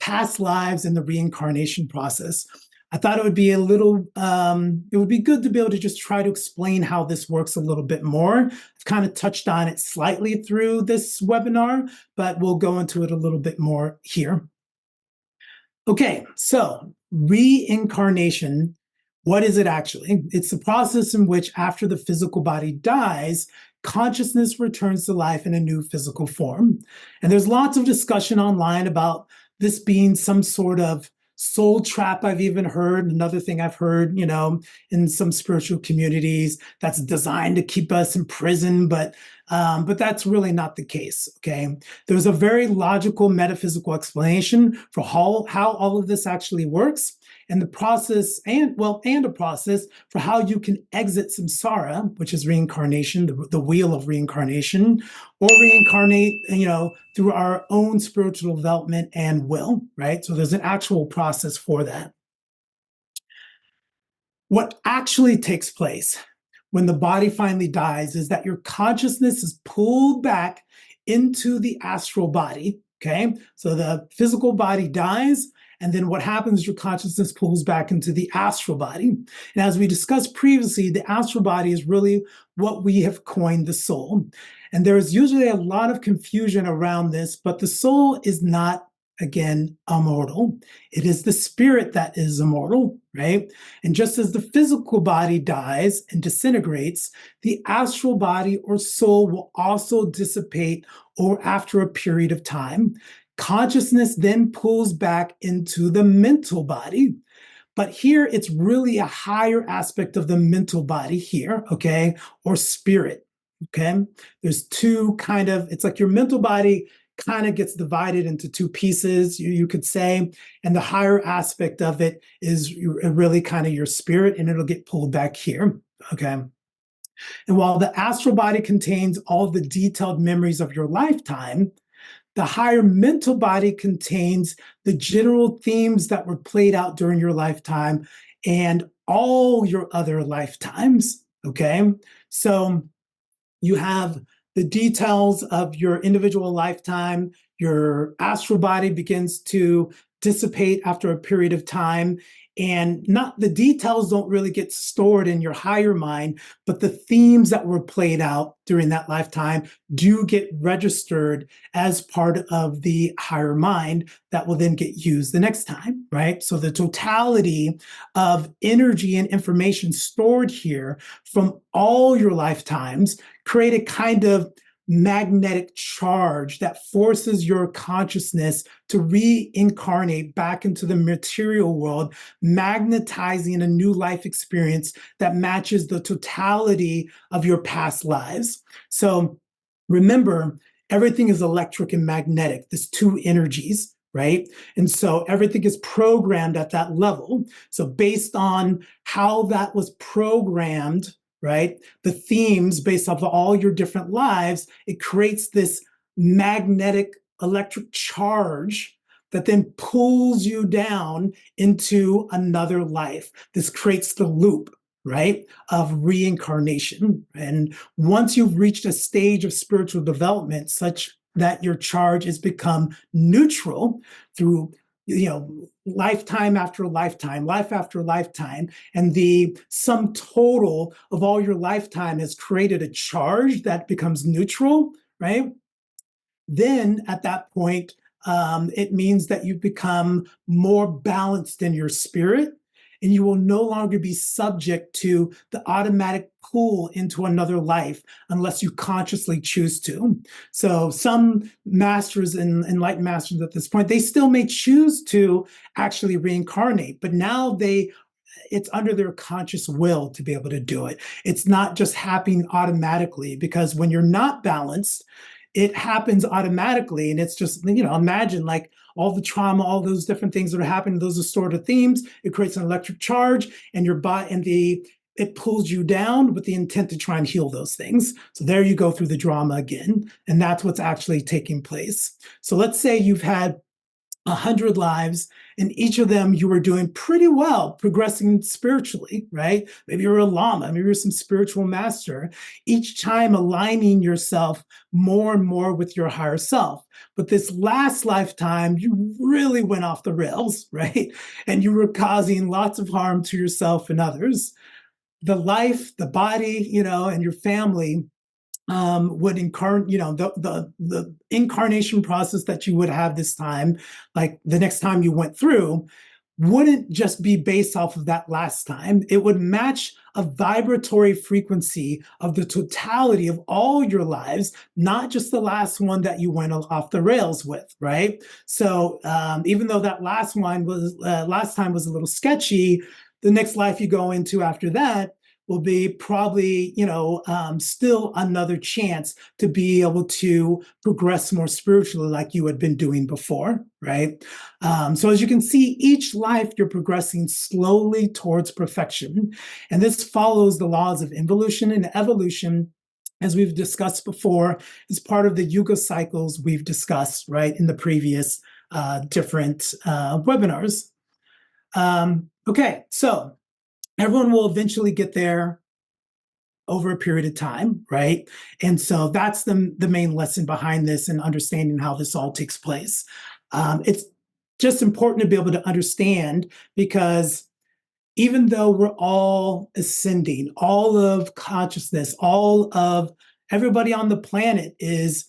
past lives and the reincarnation process. I thought it would be it would be good to be able to just try to explain how this works a little bit more. I've kind of touched on it slightly through this webinar, but we'll go into it a little bit more here. Okay, so reincarnation, what is it actually? It's the process in which after the physical body dies, consciousness returns to life in a new physical form. And there's lots of discussion online about this being some sort of soul trap. I've even heard another thing I've heard, in some spiritual communities that's designed to keep us in prison, but that's really not the case. Okay, there's a very logical metaphysical explanation for how all of this actually works, and the process, and a process for how you can exit samsara, which is reincarnation, the wheel of reincarnation, or reincarnate, through our own spiritual development and will, right? So there's an actual process for that. What actually takes place when the body finally dies is that your consciousness is pulled back into the astral body, okay? So the physical body dies, and then what happens is your consciousness pulls back into the astral body. And as we discussed previously, the astral body is really what we have coined the soul. And there's usually a lot of confusion around this, but the soul is not, again, immortal. It is the spirit that is immortal, right? And just as the physical body dies and disintegrates, the astral body or soul will also dissipate or after a period of time. Consciousness then pulls back into the mental body. But here it's really a higher aspect of the mental body here, okay, or spirit, okay? There's two it's like your mental body kind of gets divided into two pieces, you could say, and the higher aspect of it is really kind of your spirit, and it'll get pulled back here, okay? And while the astral body contains all the detailed memories of your lifetime, the higher mental body contains the general themes that were played out during your lifetime and all your other lifetimes, okay? So you have the details of your individual lifetime. Your astral body begins to dissipate after a period of time, and the details don't really get stored in your higher mind, but the themes that were played out during that lifetime do get registered as part of the higher mind that will then get used the next time, right? So the totality of energy and information stored here from all your lifetimes create a kind of magnetic charge that forces your consciousness to reincarnate back into the material world, magnetizing a new life experience that matches the totality of your past lives. So remember, everything is electric and magnetic, there's two energies, right? And so everything is programmed at that level. So based on how that was programmed, right, the themes based off of all your different lives, it creates this magnetic electric charge that then pulls you down into another life. This creates the loop, right, of reincarnation. And once you've reached a stage of spiritual development such that your charge has become neutral through lifetime after lifetime, life after lifetime, and the sum total of all your lifetime has created a charge that becomes neutral, right? Then at that point, it means that you become more balanced in your spirit, and you will no longer be subject to the automatic pull into another life unless you consciously choose to. So some masters and enlightened masters at this point, they still may choose to actually reincarnate, but now it's under their conscious will to be able to do it. It's not just happening automatically, because when you're not balanced, it happens automatically. And it's just, imagine like all the trauma, all those different things that are happening, those distorted themes, it creates an electric charge, and your body it pulls you down with the intent to try and heal those things. So there you go through the drama again. And that's what's actually taking place. So let's say you've had 100 lives, and each of them you were doing pretty well, progressing spiritually, right? Maybe you're a lama, maybe you're some spiritual master, each time aligning yourself more and more with your higher self. But this last lifetime, you really went off the rails, right? And you were causing lots of harm to yourself and others. The life, the body, and your family would incarnate, the incarnation process that you would have this time, like the next time you went through, wouldn't just be based off of that last time. It would match a vibratory frequency of the totality of all your lives, not just the last one that you went off the rails with, right? So even though that last time was a little sketchy, the next life you go into after that will be probably, still another chance to be able to progress more spiritually like you had been doing before, right? So as you can see, each life you're progressing slowly towards perfection. And this follows the laws of involution and evolution, as we've discussed before, is part of the yuga cycles we've discussed, right, in the previous different webinars. Okay, so everyone will eventually get there over a period of time, right? And so that's the main lesson behind this and understanding how this all takes place. It's just important to be able to understand, because even though we're all ascending, all of consciousness, all of everybody on the planet is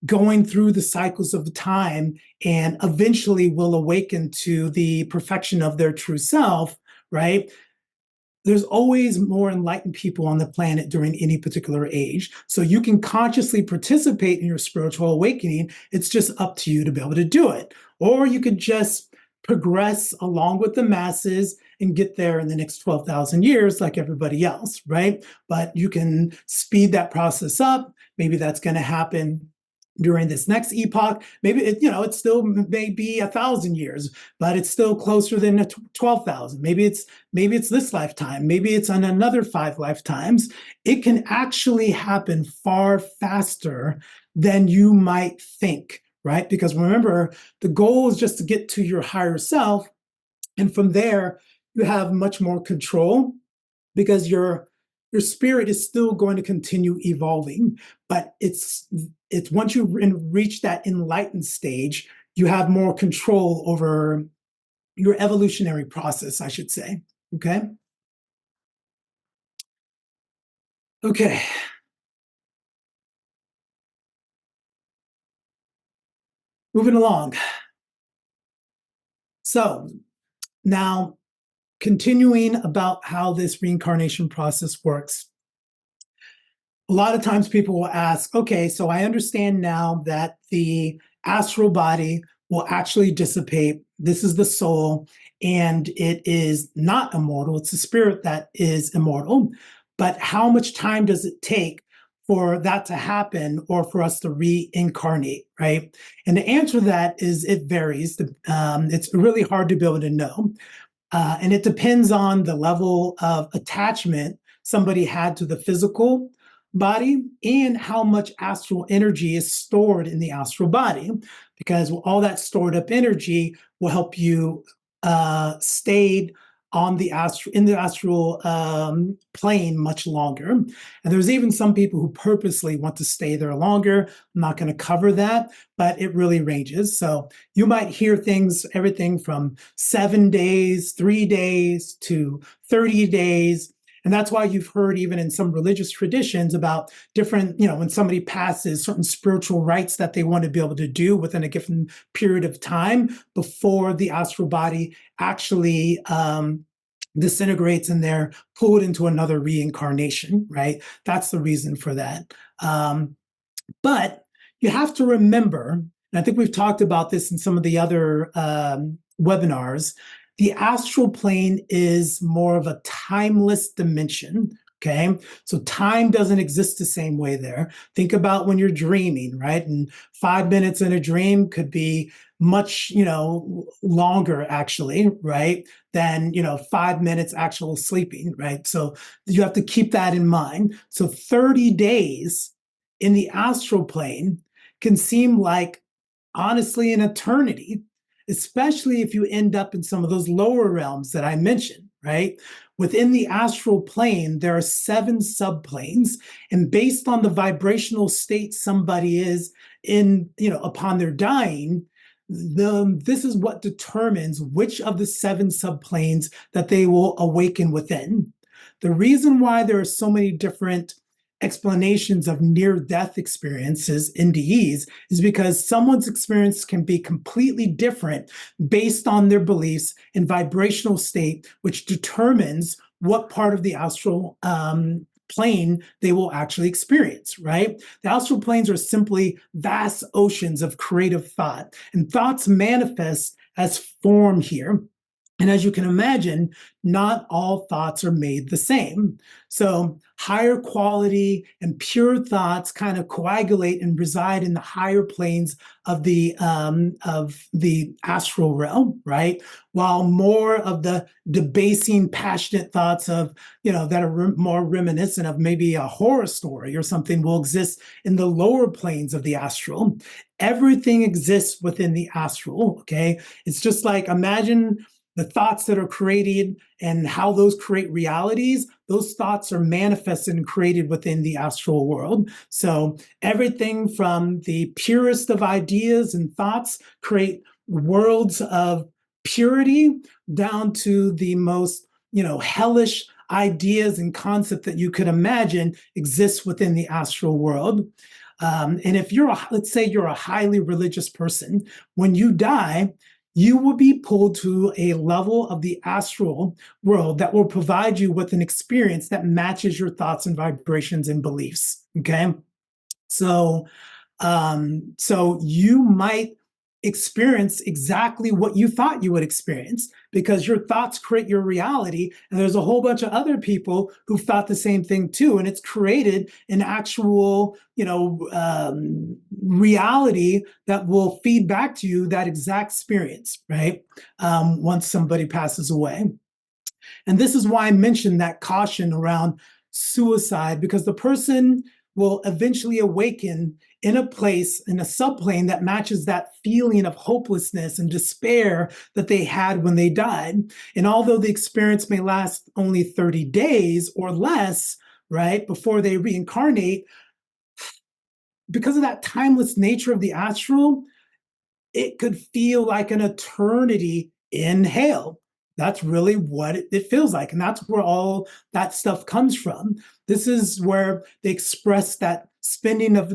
going through the cycles of time and eventually will awaken to the perfection of their true self, right? There's always more enlightened people on the planet during any particular age. So you can consciously participate in your spiritual awakening. It's just up to you to be able to do it. Or you could just progress along with the masses and get there in the next 12,000 years like everybody else, right? But you can speed that process up. Maybe that's going to happen during this next epoch. Maybe it still may be 1,000 years, but it's still closer than 12,000. Maybe it's this lifetime. Maybe it's on another 5 lifetimes. It can actually happen far faster than you might think, right? Because remember, the goal is just to get to your higher self, and from there you have much more control, because your spirit is still going to continue evolving. But it's once you reach that enlightened stage, you have more control over your evolutionary process, I should say. Okay. Moving along. So now, continuing about how this reincarnation process works. A lot of times people will ask, okay, so I understand now that the astral body will actually dissipate. This is the soul, and it is not immortal. It's the spirit that is immortal. But how much time does it take for that to happen, or for us to reincarnate, right? And the answer to that is it varies. It's really hard to be able to know. And it depends on the level of attachment somebody had to the physical body and how much astral energy is stored in the astral body, because all that stored up energy will help you stay on the astral plane much longer. And there's even some people who purposely want to stay there longer. I'm not going to cover that, but it really ranges. So you might hear things, everything from 7 days, 3 days to 30 days. And that's why you've heard, even in some religious traditions, about different, when somebody passes certain spiritual rites that they want to be able to do within a given period of time before the astral body actually disintegrates and they're pulled into another reincarnation, right? That's the reason for that. But you have to remember, and I think we've talked about this in some of the other webinars, the astral plane is more of a timeless dimension. Okay. So time doesn't exist the same way there. Think about when you're dreaming, right? And 5 minutes in a dream could be much, longer actually, right? Than, 5 minutes actual sleeping, right? So you have to keep that in mind. So 30 days in the astral plane can seem like, honestly, an eternity. especially if you end up in some of those lower realms that I mentioned, right? Within the astral plane, there are 7 subplanes, and based on the vibrational state somebody is in, upon their dying, this is what determines which of the 7 subplanes that they will awaken within. The reason why there are so many different explanations of near-death experiences, NDEs, is because someone's experience can be completely different based on their beliefs and vibrational state, which determines what part of the astral plane they will actually experience, right? The astral planes are simply vast oceans of creative thought, and thoughts manifest as form here. And as you can imagine, not all thoughts are made the same. So higher quality and pure thoughts kind of coagulate and reside in the higher planes of the astral realm, right? While more of the debasing, passionate thoughts of, that are more reminiscent of maybe a horror story or something will exist in the lower planes of the astral. Everything exists within the astral, okay? It's just like, imagine the thoughts that are created and how those create realities, those thoughts are manifested and created within the astral world. So everything from the purest of ideas and thoughts create worlds of purity down to the most, hellish ideas and concept that you could imagine exists within the astral world. And if let's say you're a highly religious person, when you die, you will be pulled to a level of the astral world that will provide you with an experience that matches your thoughts and vibrations and beliefs. Okay. So you might experience exactly what you thought you would experience because your thoughts create your reality. And there's a whole bunch of other people who thought the same thing too. And it's created an actual, reality that will feed back to you that exact experience, right? Once somebody passes away. And this is why I mentioned that caution around suicide, because the person will eventually awaken in a place, in a subplane that matches that feeling of hopelessness and despair that they had when they died. And although the experience may last only 30 days or less, right, before they reincarnate, because of that timeless nature of the astral, it could feel like an eternity in hell. That's really what it feels like. And that's where all that stuff comes from. This is where they express that spending of,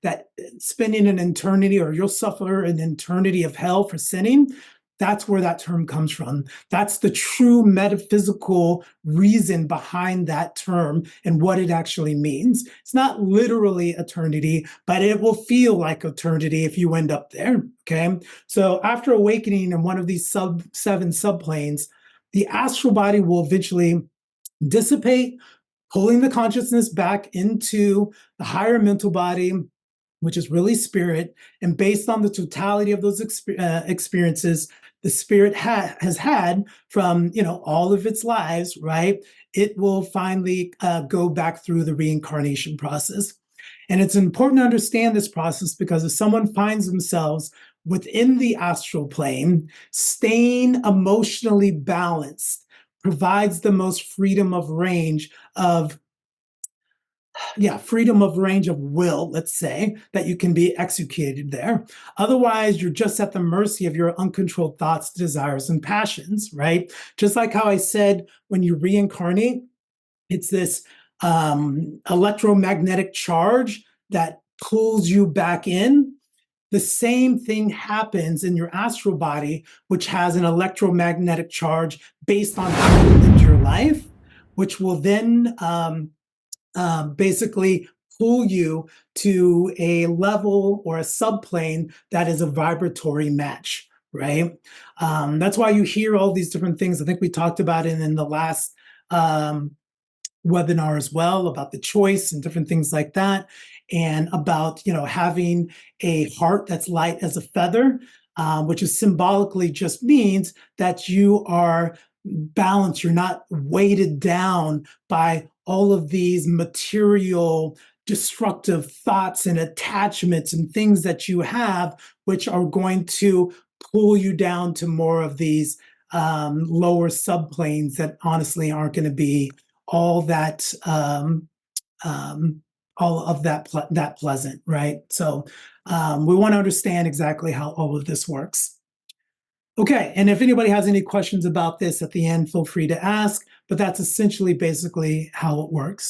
that spending an eternity, or you'll suffer an eternity of hell for sinning. That's where that term comes from. That's the true metaphysical reason behind that term and what it actually means. It's not literally eternity, but it will feel like eternity if you end up there, okay? So after awakening in one of these 7 subplanes, the astral body will eventually dissipate, pulling the consciousness back into the higher mental body, which is really spirit. And based on the totality of those experiences the spirit has had from, all of its lives, right? It will finally go back through the reincarnation process. And it's important to understand this process because if someone finds themselves within the astral plane, staying emotionally balanced provides the most freedom of range of will, let's say, that you can be executed there. Otherwise, you're just at the mercy of your uncontrolled thoughts, desires, and passions, right? Just like how I said, when you reincarnate, it's this electromagnetic charge that pulls you back in. The same thing happens in your astral body, which has an electromagnetic charge based on how you lived your life, which will then basically pull you to a level or a subplane that is a vibratory match, right? That's why you hear all these different things. I think we talked about it in the last webinar as well, about the choice and different things like that, and about having a heart that's light as a feather, which is symbolically just means that you are balanced. You're not weighted down by all of these material destructive thoughts and attachments and things that you have, which are going to pull you down to more of these lower subplanes that honestly aren't going to be all that all of that pleasant, right? So we want to understand exactly how all of this works. Okay, and if anybody has any questions about this at the end, feel free to ask, but that's essentially basically how it works.